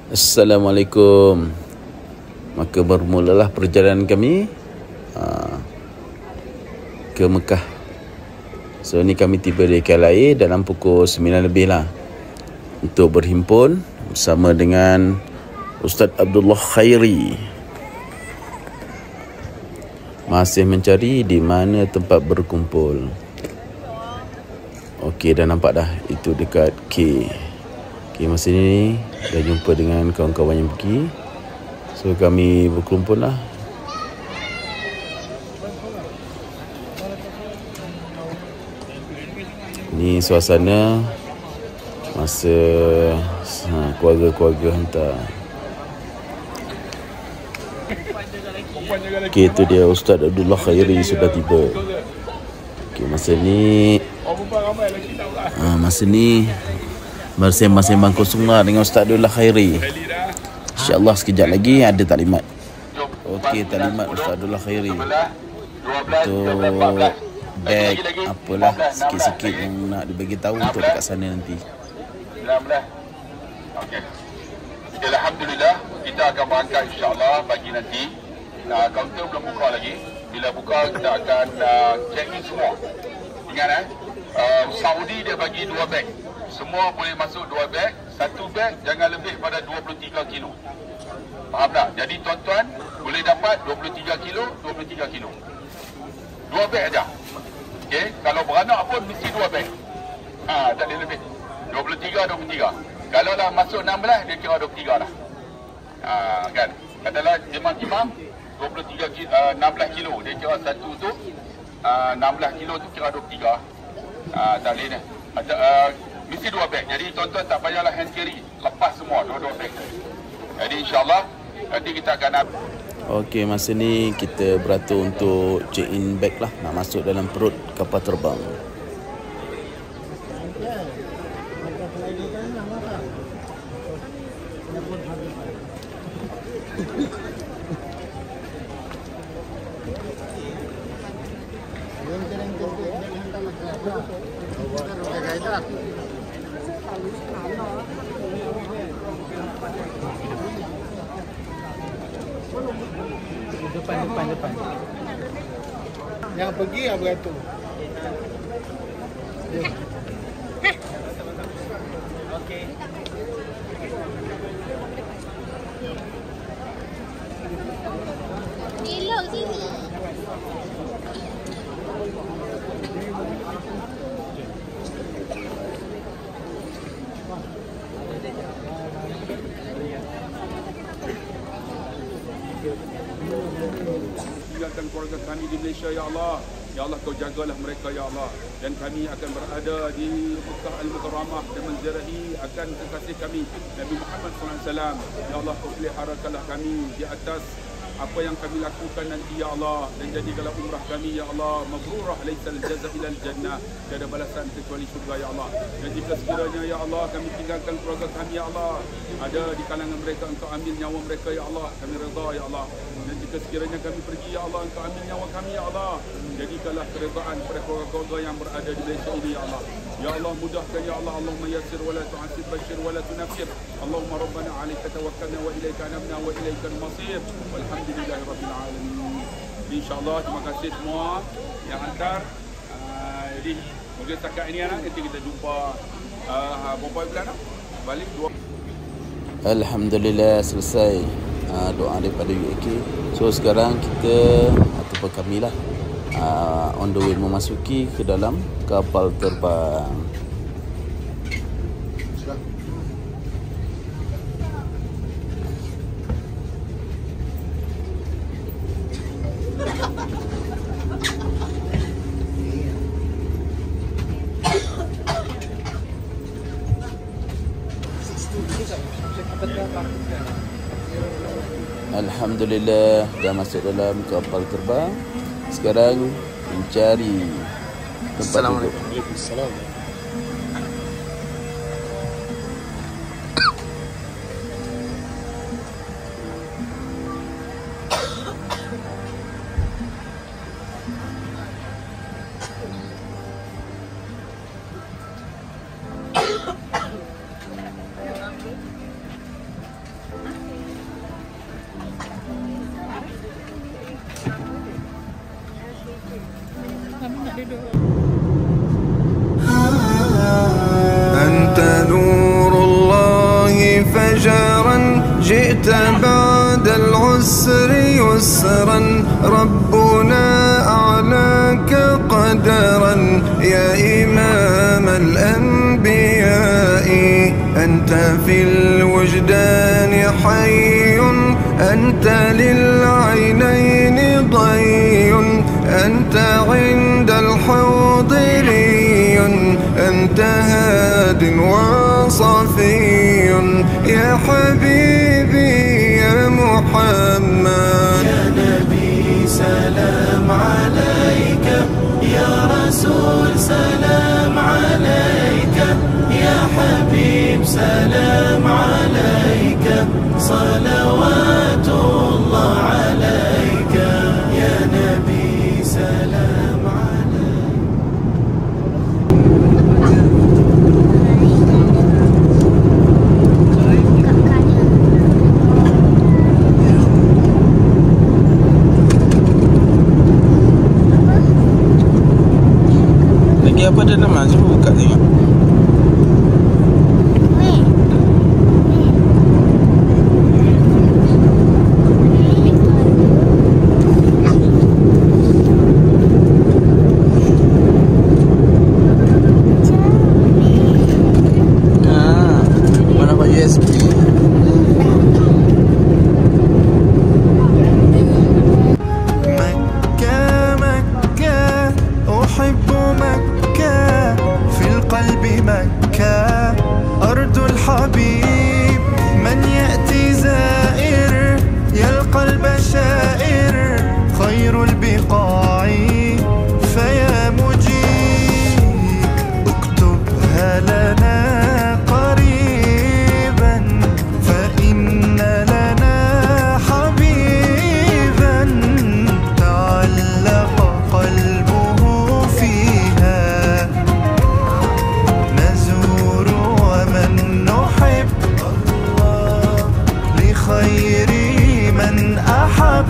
Assalamualaikum. Maka bermulalah perjalanan kami ke Mekah. So ni kami tiba di KLIA dalam pukul 9 lebih lah, untuk berhimpun bersama dengan Ustaz Abdullah Khairi. Masih mencari di mana tempat berkumpul. Okey, dah nampak dah, itu dekat K. Okay, masa ni dah jumpa dengan kawan-kawan yang pergi. So kami berkumpul lah. Ni suasana masa keluarga-keluarga hantar. Okay, itu dia Ustaz Abdullah Khairi sudah tiba. Okay, masa ni bersembang-sembang kosong lah dengan Ustaz Abdullah Khairi. InsyaAllah sekejap lagi ada taklimat. Okey, taklimat Ustaz Abdullah Khairi untuk beg apalah sikit-sikit yang nak dibagi tahu untuk dekat sana nanti. Okey. Alhamdulillah, kita akan berangkat insyaAllah pagi nanti. Kaunter belum buka lagi. Bila buka kita akan check in semua. Ingat Saudi dia bagi 2 beg. Semua boleh masuk 2 beg. 1 beg jangan lebih pada 23 kilo. Faham tak? Jadi tuan-tuan boleh dapat 23 kilo, 23 kilo. 2 beg aja. Okey, kalau beranak pun mesti 2 beg. Tak boleh lebih. 23, 23. Kalau dah masuk 16 dia kira 23 lah. Kan? Katalah imam 23 kilo, 16 kilo. Dia kira satu tu 16 kilo tu kira 23. Tak boleh ni. Mesti 2 beg. Jadi tuan-tuan tak payahlah hand carry. Lepas semua 2 beg. Jadi insyaAllah nanti kita akan Okey, masa ni kita beratur untuk check in bag lah, nak masuk dalam perut kapal terbang. Depan. Yang pergi yang beratur. Okey. Elok sini. tinggalkan keluarga kami di Malaysia, Ya Allah. Ya Allah, kau jagalah mereka, Ya Allah. Dan kami akan berada di Mekah Al-Mukarramah dan menziarahi akan kekasih kami Nabi Muhammad SAW. Ya Allah, kau peliharakanlah kami di atas apa yang kami lakukan nanti, Ya Allah. Dan jadikanlah umrah kami, Ya Allah, mabrurah, laisal jaza ilal jannah. Tiada balasan kecuali syurga, Ya Allah. Dan jika sekiranya, Ya Allah, kami tinggalkan keluarga kami, Ya Allah, ada di kalangan mereka, Engkau ambil nyawa mereka, Ya Allah. Kami redha, Ya Allah. Dan jika sekiranya kami pergi, Ya Allah, Engkau ambil nyawa kami, Ya Allah. Jadikanlah keredaan pada keluarga-keluarga yang berada di Malaysia ini, Ya Allah. Ya Allah, mudahkan, Ya Allah. Allahumma yassir wa la tu'assir, bashir wa la tunafir. Allahumma rabbana 'alaika tawakkalna wa ilaika anabna wa ilaikal masir. Walhamdulillahi rabbil alamin. InsyaAllah, terima kasih semua yang hantar. Jadi mungkin setakat ini anak, nanti kita jumpa berapa bulan nak balik 2. Alhamdulillah, selesai doa daripada UAK. So sekarang kita ataupun kami lah on the way memasuki ke dalam kapal terbang. Alhamdulillah, dah masuk dalam kapal terbang. Sekarang mencari tempat duduk. Waalaikumsalam. أنت نور الله فجرا جئت بعد العسر يسرا ربنا أعلاك قدرا يا إمام الأنبياء أنت في الوجدان حي أنت للعينين ضي أنت عند الحوض ري أنت هاد وصفي يا حبيبي يا محمد يا نبي سلام عليك يا رسول سلام عليك يا حبيب سلام عليك صلوات الله عليك يا نبي سلام عليك. Lagi apa dia nama? Cuba buka tengok. Mana Pak USB? مكة مكة أحب مكة في القلب مكة أرض الحبيب من يأتي زائر يلقى البشائر خير البقاع فيا مجيب اكتبها لنا قريبا فإن لنا حبيبا تعلق قلبه فيها نزور ومن نحب الله لخير من أحب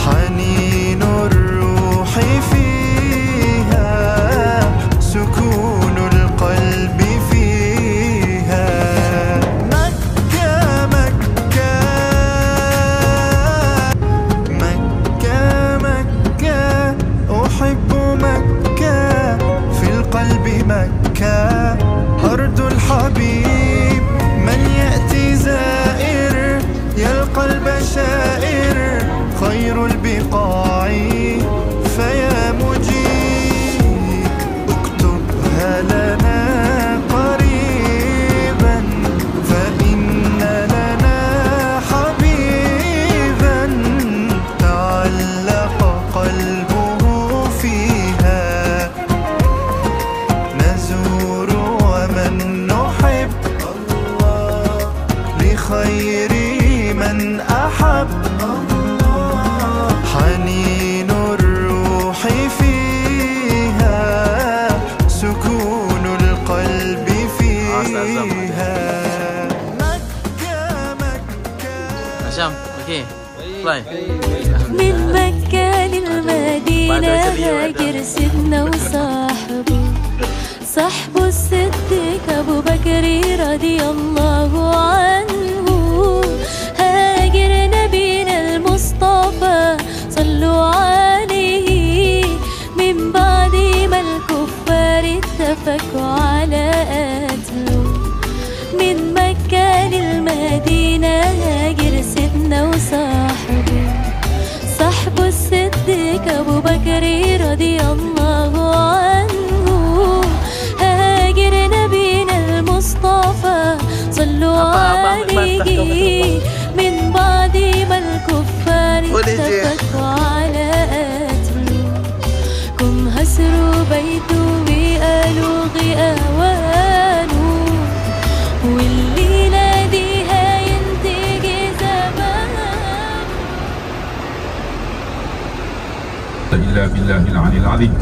حنين الروح فيها سكون القلب فيها مكة مكة مكة مكة أحب مكة في القلب مكة أرض الحبيب من يأتي زائر يلقى البشائر خير البقاع فيا مجيب اكتبها لنا قريبا فإن لنا حبيبا تعلق قلبه فيها نزور ومن نحب الله لخير من أحب حنين الروح فيها سكون القلب فيها مكة مكة. Asyam, okey. Fly. من مكة للمدينة هاجر سيدنا وصاحبه صاحبه الصديق أبو بكر رضي الله عنه هاجر نبينا المصطفى صلوا عليه من بعد ما الكفار اتفقوا على قتله من مكة للمدينة هاجر سيدنا وصاحبه صاحبه الصديق أبو بكر رضي الله عنه هاجر نبينا المصطفى صلوا عليه من بعد ما الكفار اتفقوا على قتله كم هسروا بيته وقالوا غياوانه والليلة دي هينتج زمان إلا بالله العلي العظيم.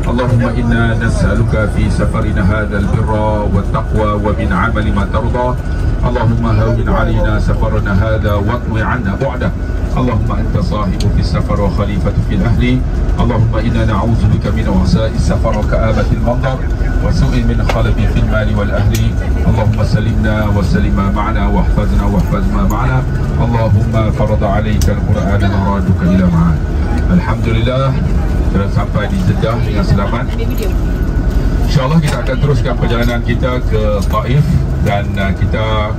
اللهم إنا نسألك في سفرنا هذا البر والتقوى ومن عمل ما ترضى. اللهم هون علينا سفرنا هذا واطوي عنا بعده. اللهم أنت صاحب في السفر وخليفة في الأهل اللهم إنا نعوذ بك من وساء السفر وكآبة المنظر وسوء من خلف في المال والأهل. اللهم سلمنا وسلم معنا واحفظنا واحفظ ما معنا. اللهم فرض عليك القرآن نرادك إلى معاد. Alhamdulillah, telah sampai di Jeddah dengan selamat. InsyaAllah kita akan teruskan perjalanan kita ke Taif, dan kita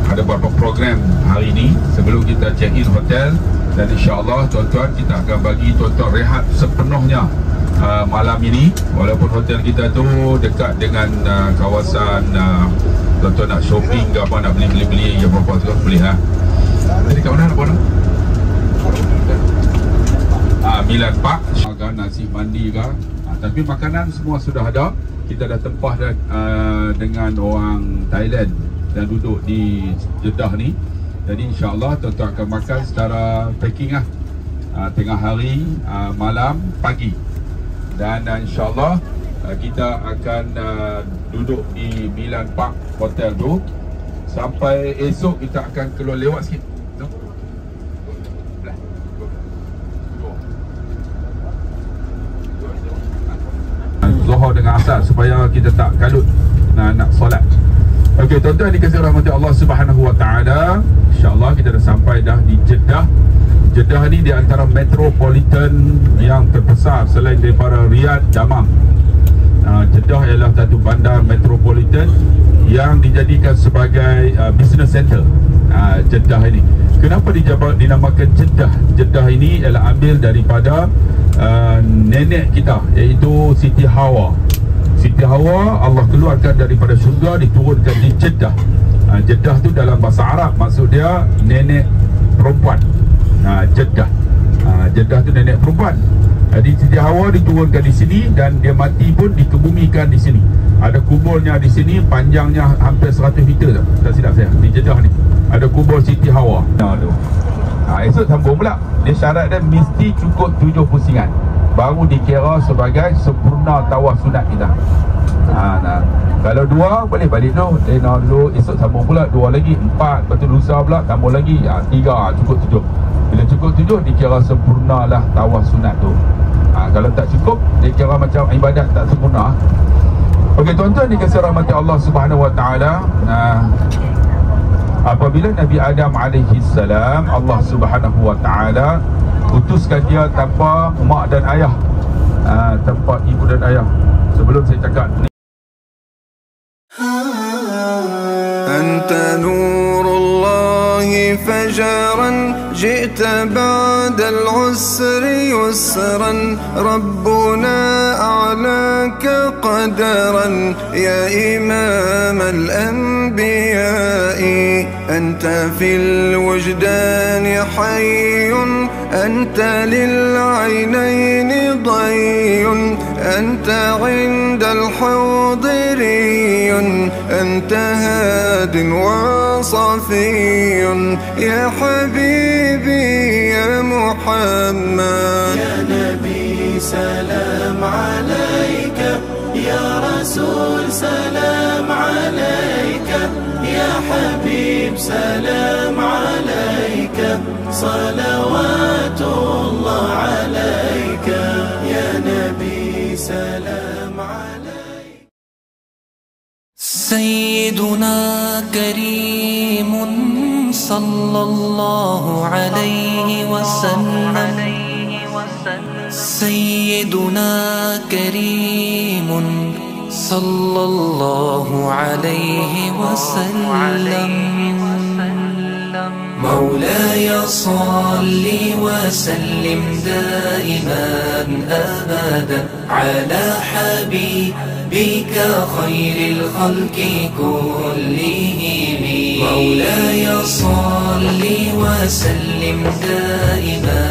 ada beberapa program hari ini sebelum kita check in hotel. Dan insyaAllah tuan-tuan, kita akan bagi tuan-tuan rehat sepenuhnya malam ini. Walaupun hotel kita tu dekat dengan kawasan tuan-tuan nak shopping ke apa, nak beli-beli ke apa-apa tu boleh lah. Jadi kat mana nak buat? Milan Park, nasi mandi ke, tapi makanan semua sudah ada. Kita dah tempah dengan orang Thailand dan duduk di Jeddah ni. Jadi insyaAllah tuan-tuan akan makan secara packing lah, tengah hari, malam, pagi. Dan insyaAllah kita akan duduk di Milan Park Hotel tu sampai esok. Kita akan keluar lewat sikit. Zuhur dengan asar supaya kita tak kalut nak solat. Okey tuan-tuan, dikasihi rahmati Allah Subhanahu wa taala. Insya-Allah kita dah sampai dah di Jeddah. Jeddah ni di antara metropolitan yang terbesar selain daripada Riyadh, Dammam. Jeddah ialah satu bandar metropolitan yang dijadikan sebagai business center. Jeddah ini. Kenapa dinamakan Jeddah? Jeddah ini ialah ambil daripada nenek kita, iaitu Siti Hawa. Siti Hawa Allah keluarkan daripada syurga, diturunkan di Jeddah. Jeddah tu dalam bahasa Arab maksud dia nenek perempuan. Jeddah. Jeddah tu nenek perempuan. Jadi Siti Hawa diturunkan di sini dan dia mati pun dikebumikan di sini. Ada kuburnya di sini, panjangnya hampir 100 meter tak silap saya, di Jeddah ni. Ada kubur Siti Hawa. Esok sambung pula. Dia syarat dia mesti cukup 7 pusingan baru dikira sebagai sempurna tawaf sunat kita. Kalau 2 boleh balik dulu. Esok sambung pula 2 lagi, 4. Lepas tu lusa pula tambah lagi 3, cukup 7. Bila cukup 7 dikira sempurna lah tawaf sunat tu. Kalau tak cukup dikira macam ibadat tak sempurna. Okey tuan-tuan, dikasihi rahmati Allah Subhanahu wa taala. Apabila Nabi Adam alaihi salam, Allah Subhanahu wa taala utuskan dia tanpa mak dan ayah, tanpa ibu dan ayah. Sebelum saya cakap ni, Anta nurullahi fajaran جئت بعد العسر يسرا ربنا أعلاك قدرا يا إمام الأنبياء أنت في الوجدان حي أنت للعينين ضي أنت عند الحوض ري أنت هاد وصفي يا حبيبي يا محمد يا نبي سلام عليك يا رسول سلام عليك يا حبيب سلام عليك صلوات الله عليك يا نبي سلام عليك سيدنا كريم صلى الله عليه وسلم سيدنا كريم صلى الله عليه وسلم مولاي صل وسلم دائما أبدا على حبيبك خير الخلق كلهم مولاي صل وسلم دائما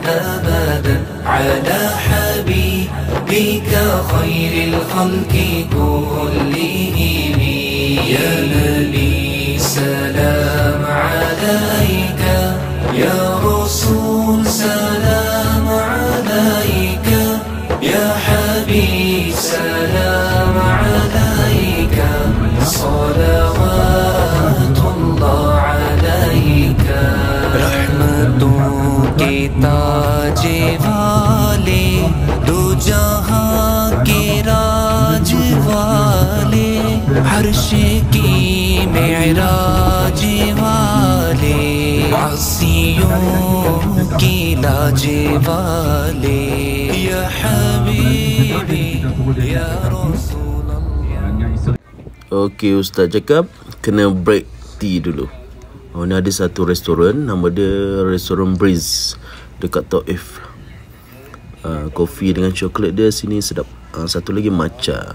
أبدا على حبيبك خير الخلق كلهم يا نبي سلام عليك يا رسول سلام عليك يا حبيب سلام عليك صلوات الله عليك رحمة kita je wale राजे वाले आसियों की लाजे वाले या हबीबी या रसूलल्लाह. Okey, Ustaz cakap kena break tea dulu. Oh, ni ada satu restoran, nama dia Restoran Breeze dekat Taif. Kopi dengan coklat dia sini sedap. Satu lagi matcha.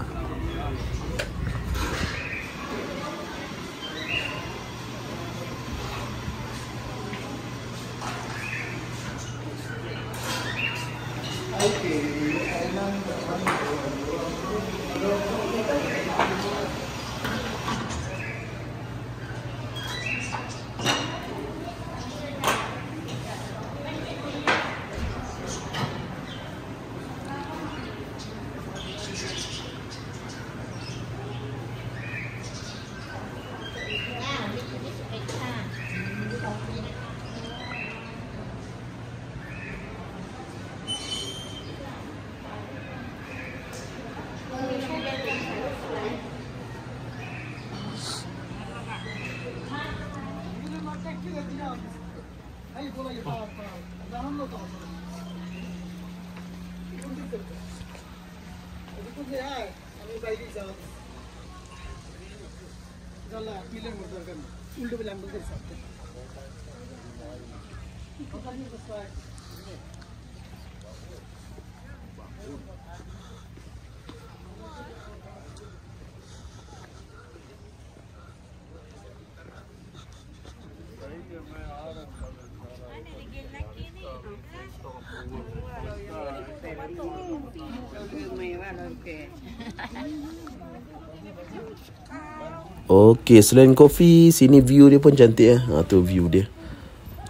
Okey, selain kopi, sini view dia pun cantik tu view dia.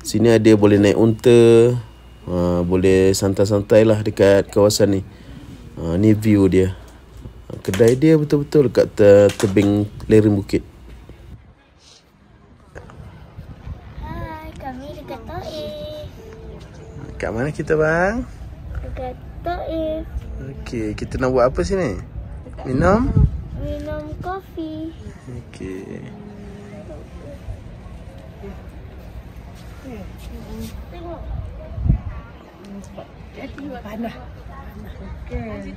Sini ada boleh naik unta, boleh santai-santai lah dekat kawasan ni. Ni view dia. Kedai dia betul-betul kat tebing lereng bukit. Hai, kami dekat Taif. Kat mana kita bang? Dekat Taif. Okey, kita nak buat apa sini? Minum kopi. Okey. Tengok. Panah. Okey.